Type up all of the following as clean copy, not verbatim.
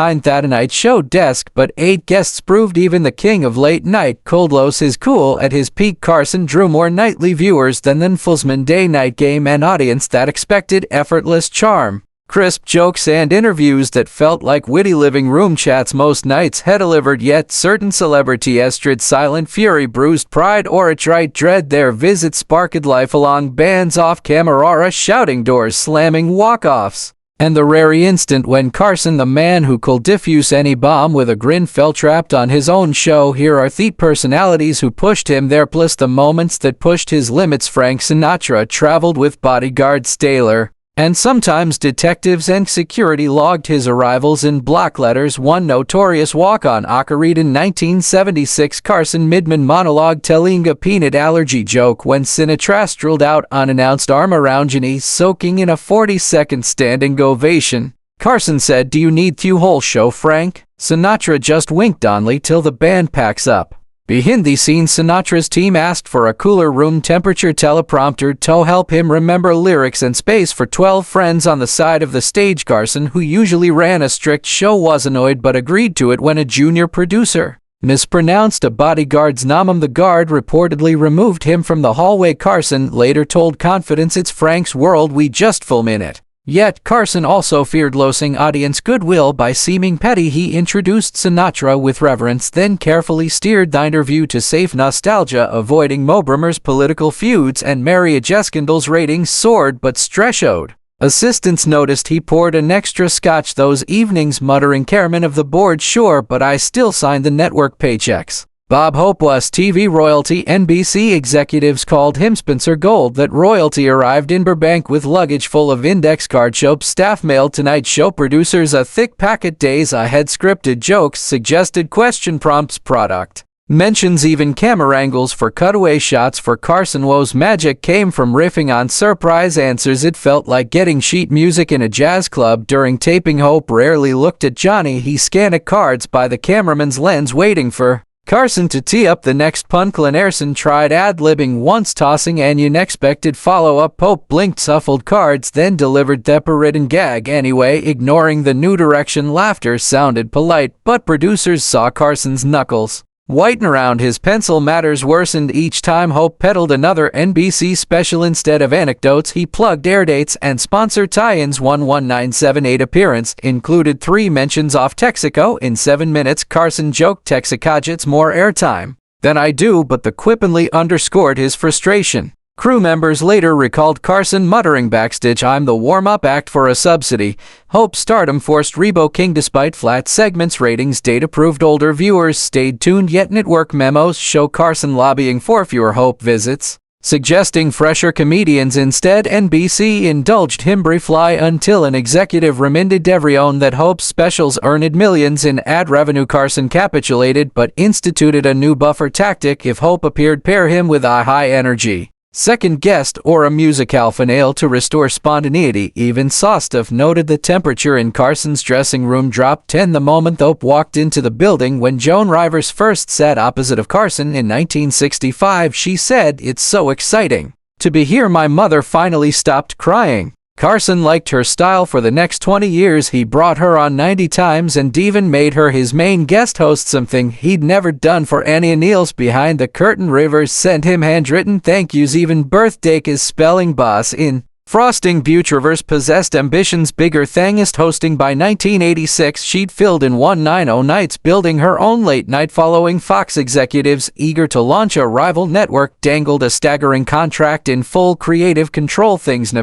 behind that night show desk, but 8 guests proved even the king of late night Coldlos is cool. At his peak, Carson drew more nightly viewers than the Fullsman day night game, an audience that expected effortless charm, crisp jokes, and interviews that felt like witty living room chats most nights had delivered. Yet certain celebrity estrad silent fury, bruised pride, or outright dread their visit sparked life along bands off camera, shouting doors, slamming walk-offs, and the rare instant when Carson, the man who could diffuse any bomb with a grin, fell trapped on his own show. Here are the personalities who pushed him there, plus the moments that pushed his limits. Frank Sinatra traveled with bodyguards, Taylor, and sometimes detectives, and security logged his arrivals in block letters. One notorious walk-on occurred in 1976. Carson Midman monologue telling a peanut allergy joke when Sinatra strolled out unannounced, arm around Jenny, soaking in a 40-second standing ovation. Carson said, "Do you need the whole show, Frank?" Sinatra just winked only till the band packs up. Behind the scenes, Sinatra's team asked for a cooler room temperature teleprompter to help him remember lyrics and space for 12 friends on the side of the stage. Carson, who usually ran a strict show, was annoyed but agreed to it when a junior producer mispronounced a bodyguard's name. The guard reportedly removed him from the hallway. Carson later told Confidence, "It's Frank's world, we just film in it." Yet Carson also feared losing audience goodwill by seeming petty. He introduced Sinatra with reverence, then carefully steered the interview to safe nostalgia, avoiding Mo Brammer's political feuds and marriage scandals. Ratings soared, but stress showed. Assistants noticed he poured an extra scotch those evenings, muttering, "Chairman of the board, sure, but I still signed the network paychecks." Bob Hope was TV royalty. NBC executives called him Spencer Gold. That royalty arrived in Burbank with luggage full of index card. Show staff mailed Tonight Show producers a thick packet days ahead. Scripted jokes, suggested question prompts, product mentions, even camera angles for cutaway shots. For Carson, Woe's magic came from riffing on surprise answers. It felt like getting sheet music in a jazz club. During taping, Hope rarely looked at Johnny. He scanned cards by the cameraman's lens, waiting for Carson to tee up the next pun. Erson tried ad-libbing once, tossing an unexpected follow-up. Pope blinked, shuffled cards, then delivered the written gag anyway, ignoring the new direction. Laughter sounded polite, but producers saw Carson's knuckles whiten around his pencil. Matters worsened each time Hope peddled another NBC special. Instead of anecdotes, he plugged airdates and sponsor tie-ins. 11978 appearance included 3 mentions off Texaco in 7 minutes. Carson joked, "Texaco gets more airtime than I do," but the quippingly underscored his frustration. Crew members later recalled Carson muttering backstage, "I'm the warm-up act for a subsidy." Hope's stardom forced Rebo King despite flat segments. Ratings data proved older viewers stayed tuned, yet network memos show Carson lobbying for fewer Hope visits, suggesting fresher comedians instead. NBC indulged him briefly until an executive reminded everyone that Hope's specials earned millions in ad revenue. Carson capitulated but instituted a new buffer tactic. If Hope appeared, pair him with a high-energy second guest or a musical finale to restore spontaneity. Even Sostov noted the temperature in Carson's dressing room dropped 10 the moment Hope walked into the building. When Joan Rivers first sat opposite of Carson in 1965, she said, "It's so exciting to be here. My mother finally stopped crying." Carson liked her style. For the next 20 years, he brought her on 90 times and even made her his main guest host, something he'd never done for Annie Neal's Behind the Curtain. Rivers sent him handwritten thank yous, even birthday his spelling boss in frosting. Rivers possessed ambitions bigger thangest hosting. By 1986, she'd filled in 190 nights, building her own late night following. Fox executives eager to launch a rival network dangled a staggering contract in full creative control. Things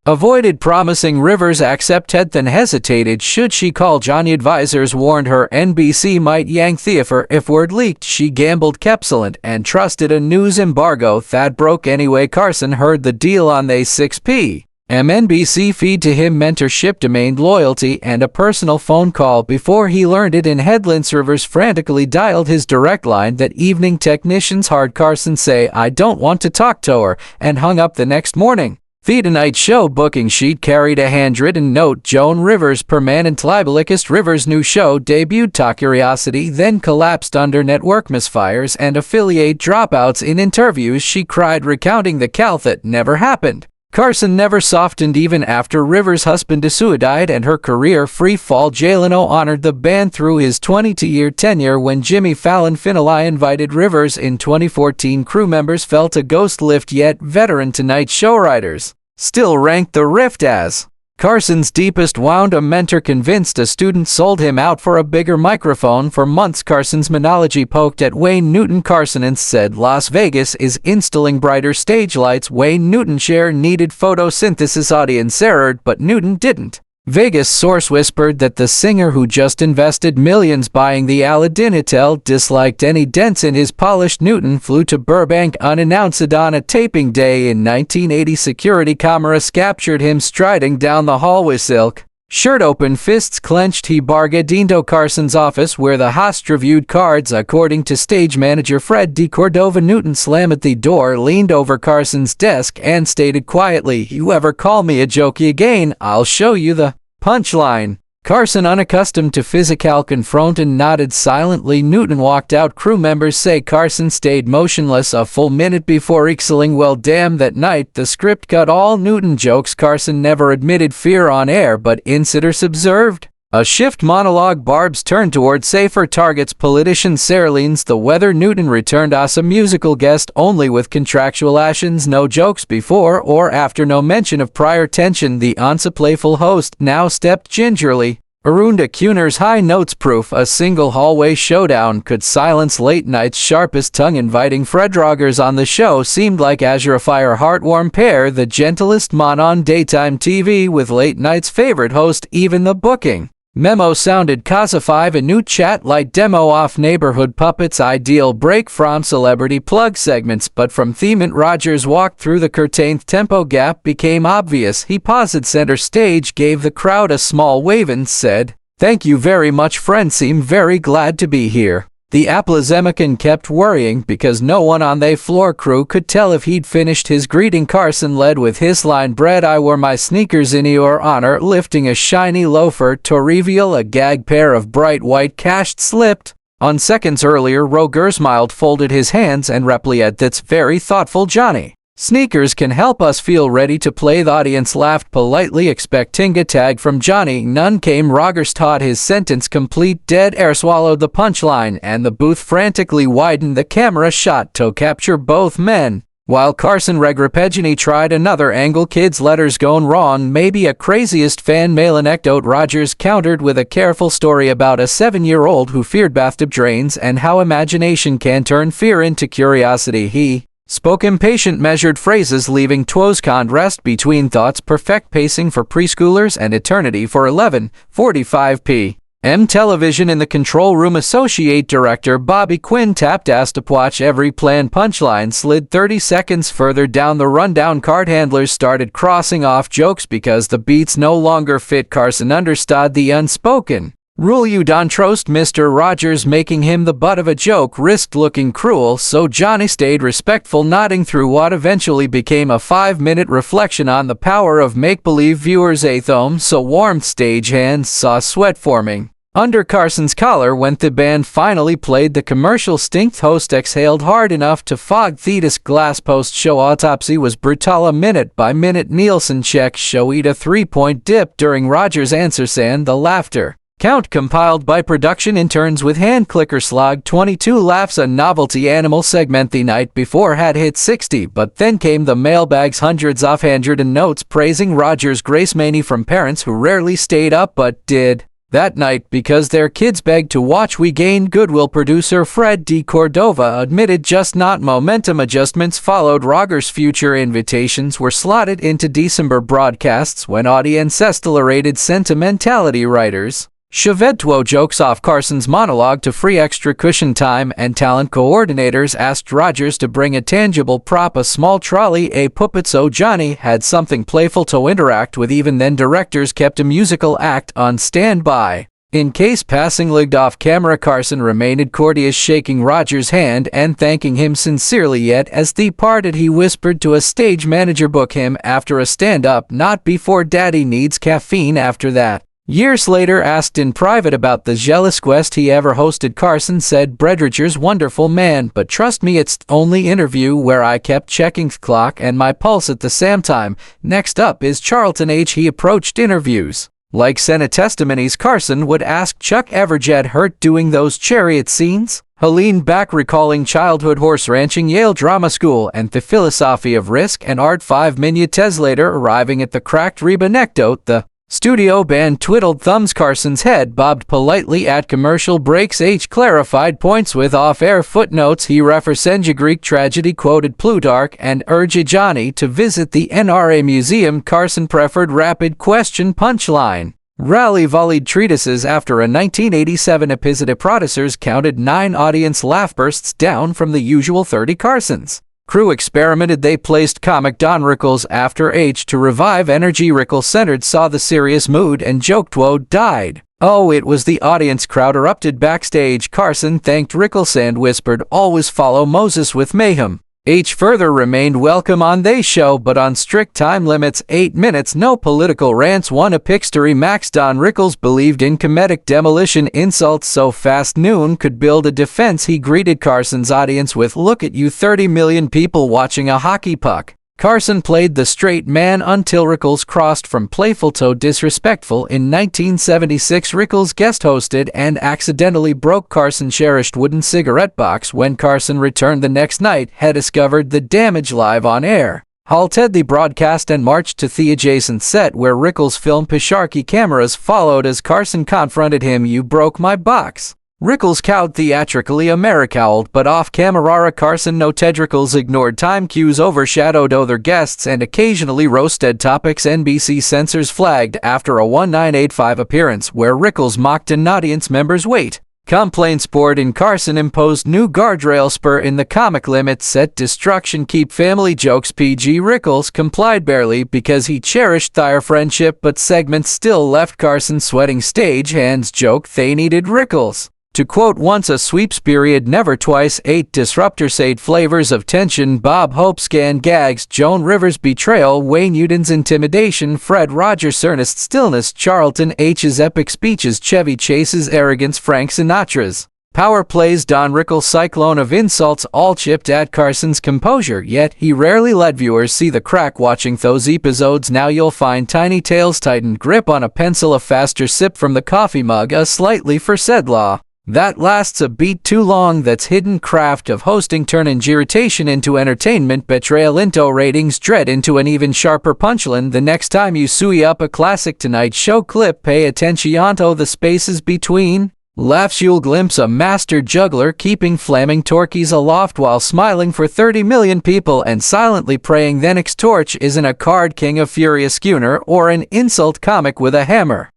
avoided promising. Rivers accepted then hesitated should she call Johnny. Advisors warned her NBC might yank the offer if word leaked. She gambled, kept silent, and trusted a news embargo that broke anyway. Carson heard the deal on the 6 p.m. NBC feed. To him, mentorship, domain loyalty, and a personal phone call before he learned it in headlines. Rivers frantically dialed his direct line that evening. Technicians heard Carson say, "I don't want to talk to her," and hung up the next morning. The Tonight Show booking sheet carried a handwritten note, "Joan Rivers, permanent liabilist." Rivers' new show debuted to Curiosity, then collapsed under network misfires and affiliate dropouts. In interviews, she cried, recounting the call that never happened. Carson never softened even after Rivers' husband died and her career free fall. Jay Leno honored the band through his 22-year tenure. When Jimmy Fallon finally invited Rivers in 2014, crew members felt a ghost lift, yet veteran Tonight Show writers still ranked the rift as Carson's deepest wound. A mentor convinced a student sold him out for a bigger microphone. For months, Carson's monology poked at Wayne Newton. Carson and said Las Vegas is installing brighter stage lights. Wayne Newton share needed photosynthesis. Audience errored, but Newton didn't. Vegas source whispered that the singer, who just invested millions buying the Aladdin Hotel, disliked any dents in his polished. Newton flew to Burbank unannounced on a taping day in 1980. Security cameras captured him striding down the hallway, silk shirt open, fists clenched. He barged into Carson's office, where the host reviewed cards. According to stage manager Fred D. Cordova, Newton slammed at the door, leaned over Carson's desk, and stated quietly, "You ever call me a jokey again, I'll show you the punchline." Carson, unaccustomed to physical confront, nodded silently. Newton walked out. Crew members say Carson stayed motionless a full minute before exhaling, "Well, damn, that night the script cut all Newton jokes." Carson never admitted fear on air, but insiders observed a shift. Monologue barbs turned toward safer targets. Politician Sarah leans the weather. Newton returned as a musical guest only, with contractual actions. No jokes before or after, no mention of prior tension. The once playful host now stepped gingerly. Arunda Kuner's high notes proof a single hallway showdown could silence late night's sharpest tongue. Inviting Fred Rogers on the show seemed like Azure Fire heartwarm pair, the gentlest mon on daytime TV with late night's favorite host. Even the booking memo sounded Casa 5, a new chat light demo off Neighborhood Puppets. Ideal break from celebrity plug segments, but from themant Rogers walked through the curtained. Tempo gap became obvious. He paused center stage, gave the crowd a small wave, and said, "Thank you very much, friend. Seem very glad to be here." The Aplazemican kept worrying because no one on the floor crew could tell if he'd finished his greeting. Carson led with his line, "Bread, I wore my sneakers in your honor," lifting a shiny loafer to reveal a gag pair of bright white cashed slipped on seconds earlier. Rogers mild folded his hands and replied, "That's very thoughtful, Johnny. Sneakers can help us feel ready to play." The audience laughed politely, expecting a tag from Johnny. None came. Rogers taught his sentence complete. Dead air swallowed the punchline, and the booth frantically widened. The camera shot to capture both men, while Carson Regrapegini tried another angle. "Kids' letters gone wrong, maybe a craziest fan mail anecdote." Rogers countered with a careful story about a 7-year-old who feared bathtub drains and how imagination can turn fear into curiosity. He spoke impatient, measured phrases, leaving two's contrast between thoughts. Perfect pacing for preschoolers and eternity for 11:45 p.m. television. In the control room, associate director Bobby Quinn tapped as to watch every planned punchline slid 30 seconds further down the rundown. Card handlers started crossing off jokes because the beats no longer fit. Carson understood the unspoken rule: you don't trust Mr. Rogers. Making him the butt of a joke risked looking cruel, so Johnny stayed respectful, nodding through what eventually became a 5-minute reflection on the power of make-believe. Viewers athom so warmed stage hands saw sweat forming under Carson's collar when the band finally played the commercial. Stinked host exhaled hard enough to fog Thetis glass. Post-show autopsy was brutal. A minute-by-minute Nielsen check showed a 3-point dip during Rogers' answers, and the laughter count compiled by production interns with hand clicker slog 22 laughs. A novelty animal segment the night before had hit 60, but then came the mailbags, hundreds of handwritten notes praising Rogers' grace, mainly from parents who rarely stayed up but did that night because their kids begged to watch. We gained goodwill. Producer Fred D. Cordova admitted just not. Momentum adjustments followed. Rogers' future invitations were slotted into December broadcasts when audience accelerated. Sentimentality writers Chevetwo jokes off Carson's monologue to free extra cushion time, and talent coordinators asked Rogers to bring a tangible prop, a small trolley, a puppet, so Johnny had something playful to interact with. Even then, directors kept a musical act on standby in case passing lagged off camera. Carson remained courteous, shaking Rogers' hand and thanking him sincerely, yet as they parted he whispered to a stage manager, "Book him after a stand-up, not before. Daddy needs caffeine after that." Years later, asked in private about the jealous quest he ever hosted, Carson said, "Bredriger's wonderful man, but trust me, it's only interview where I kept checking the clock and my pulse at the same time. Next up is Charlton H. He approached interviews like Senate testimonies. Carson would ask Chuck, ever get hurt doing those chariot scenes?" Helene back recalling childhood horse ranching, Yale Drama School, and the philosophy of risk and art. 5 minutes later, arriving at the cracked rib anecdote, the studio band twiddled thumbs. Carson's head bobbed politely at commercial breaks. H clarified points with off-air footnotes. He referenced Greek tragedy, quoted Plutarch, and urged Johnny to visit the NRA Museum. Carson preferred rapid question punchline rally volleyed treatises. After a 1987 episode, producers counted 9 audience laugh bursts, down from the usual 30. Carson's crew experimented. They placed comic Don Rickles after H to revive energy. Rickles centered saw the serious mood and joked, "Whoa, died." "Oh, it was the audience." Crowd erupted backstage. Carson thanked Rickles and whispered, "Always follow Moses with mayhem." H further remained welcome on they show, but on strict time limits, 8 minutes, no political rants. 1 epixtory max. Don Rickles believed in comedic demolition, insults so fast noon could build a defense. He greeted Carson's audience with, "Look at you, 30 million people watching a hockey puck." Carson played the straight man until Rickles crossed from playful to disrespectful. In 1976, Rickles guest hosted and accidentally broke Carson's cherished wooden cigarette box. When Carson returned the next night, had discovered the damage live on air, halted the broadcast and marched to the adjacent set where Rickles filmed. Pisharky cameras followed as Carson confronted him. "You broke my box." Rickles cowed theatrically, Americowled, but off-camera. Carson noted Rickles ignored time cues, overshadowed other guests, and occasionally roasted topics. NBC censors flagged after a 1985 appearance where Rickles mocked an audience member's weight. Complaints poured in. Carson imposed new guardrail spur in the comic limit, set destruction, keep family jokes PG. Rickles complied barely because he cherished their friendship, but segments still left Carson sweating. Stage hands joked they needed Rickles to, quote, "once a sweeps period, never twice." 8 disruptors, 8 flavors of tension. Bob Hope scan gags, Joan Rivers betrayal, Wayne Newton's intimidation, Fred Rogers' earnest stillness, Charlton H's epic speeches, Chevy Chase's arrogance, Frank Sinatra's power plays, Don Rickles' cyclone of insults, all chipped at Carson's composure. Yet he rarely let viewers see the crack watching those episodes. Now you'll find tiny tails, tightened grip on a pencil, a faster sip from the coffee mug, a slightly forced law that lasts a beat too long. That's hidden craft of hosting, turning irritation into entertainment, betrayal into ratings, dread into an even sharper punchline. The next time you sui up a classic Tonight Show clip, pay attention to the spaces between laughs. You'll glimpse a master juggler keeping flaming turkeys aloft while smiling for 30 million people and silently praying. The next torch isn't a card king, a furious schooner, or an insult comic with a hammer.